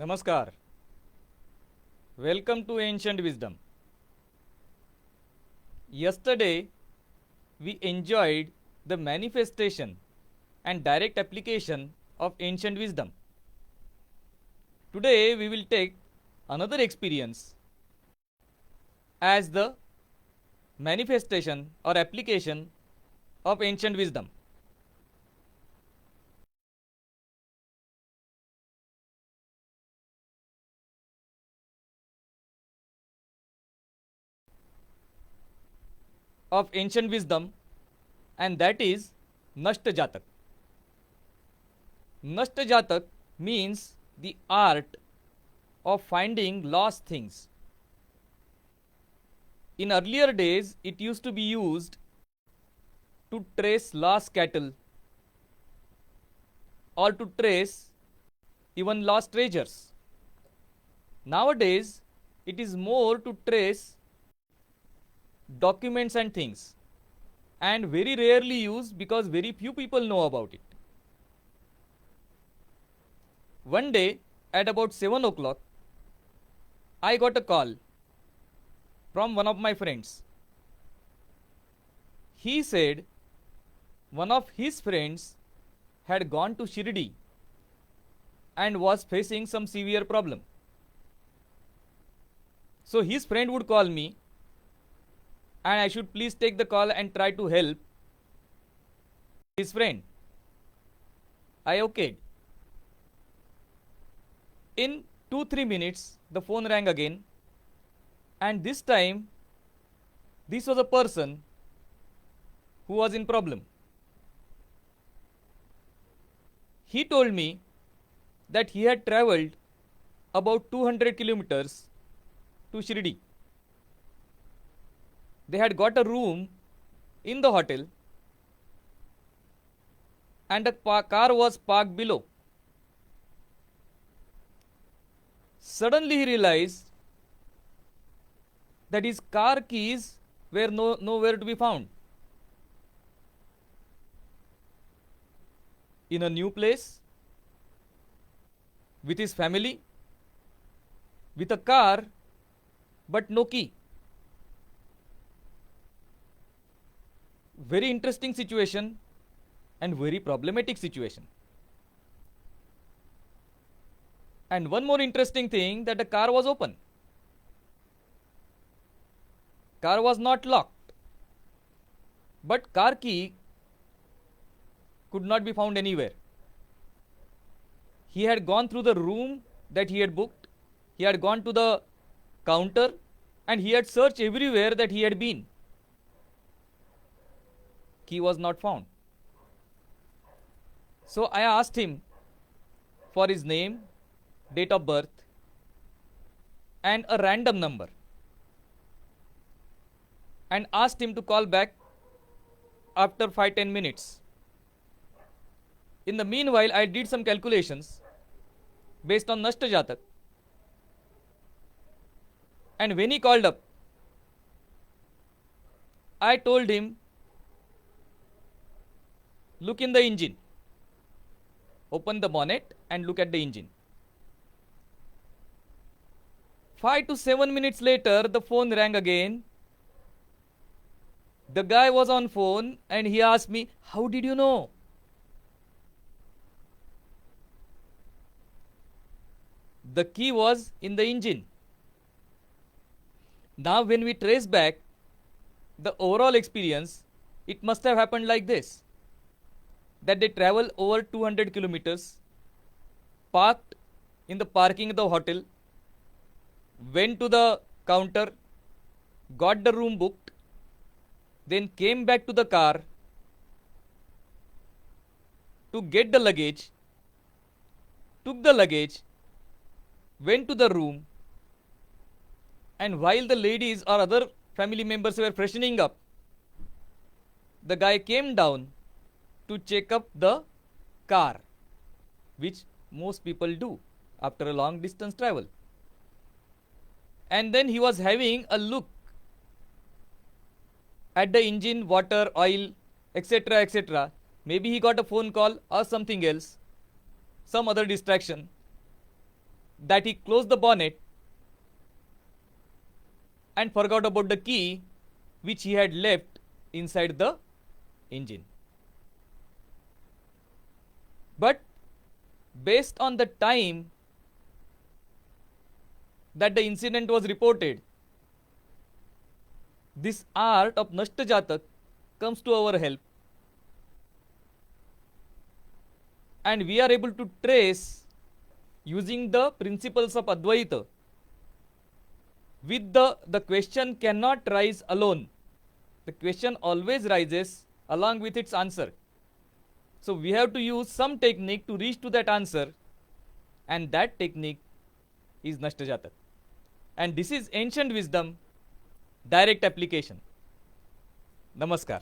Namaskar. Welcome to Ancient Wisdom. Yesterday, we enjoyed the manifestation and direct application of ancient wisdom. Today, we will take another experience as the manifestation or application of ancient wisdom. Of ancient wisdom, and that is Nashta Jatak. Nashta Jatak means the art of finding lost things. In earlier days, it used to be used to trace lost cattle or to trace even lost treasures. Nowadays, it is more to trace documents and things, and very rarely used because very few people know about it. One day at about 7 o'clock, I got a call from one of my friends. He said one of his friends had gone to Shirdi and was facing some severe problem. So his friend would call me and I should please take the call and try to help his friend. I okayed. In 2-3 minutes, the phone rang again, and this time, this was a person who was in problem. He told me that he had travelled about 200 kilometers to Shirdi. They had got a room in the hotel and a car was parked below. Suddenly he realized that his car keys were nowhere to be found. In a new place, with his family, with a car, but no key. Very interesting situation and very problematic situation. And one more interesting thing, that the car was open. Car was not locked, but car key could not be found anywhere. He had gone through the room that he had booked, he had gone to the counter, and he had searched everywhere that he had been. Key was not found. So I asked him for his name, date of birth, and a random number, and asked him to call back after 5-10 minutes. In the meanwhile, I did some calculations based on Nashta Jatak, and when he called up, I told him, look in the engine. Open the bonnet and look at the engine. 5 to 7 minutes later, the phone rang again. The guy was on phone and he asked me, how did you know? The key was in the engine. Now when we trace back the overall experience, it must have happened like this, that they travel over 200 kilometers, parked in the parking of the hotel, went to the counter, got the room booked, then came back to the car to get the luggage, took the luggage, went to the room, and while the ladies or other family members were freshening up, the guy came down to check up the car, which most people do after a long distance travel. And then he was having a look at the engine, water, oil, etc., etc. Maybe he got a phone call or something else, some other distraction. that he closed the bonnet and forgot about the key which he had left inside the engine. But based on the time that the incident was reported, this art of Nashta Jatak comes to our help, and we are able to trace, using the principles of Advaita, with the question cannot rise alone. The question always rises along with its answer. So we have to use some technique to reach to that answer, and that technique is Nashta Jatak. And this is ancient wisdom, direct application. Namaskar.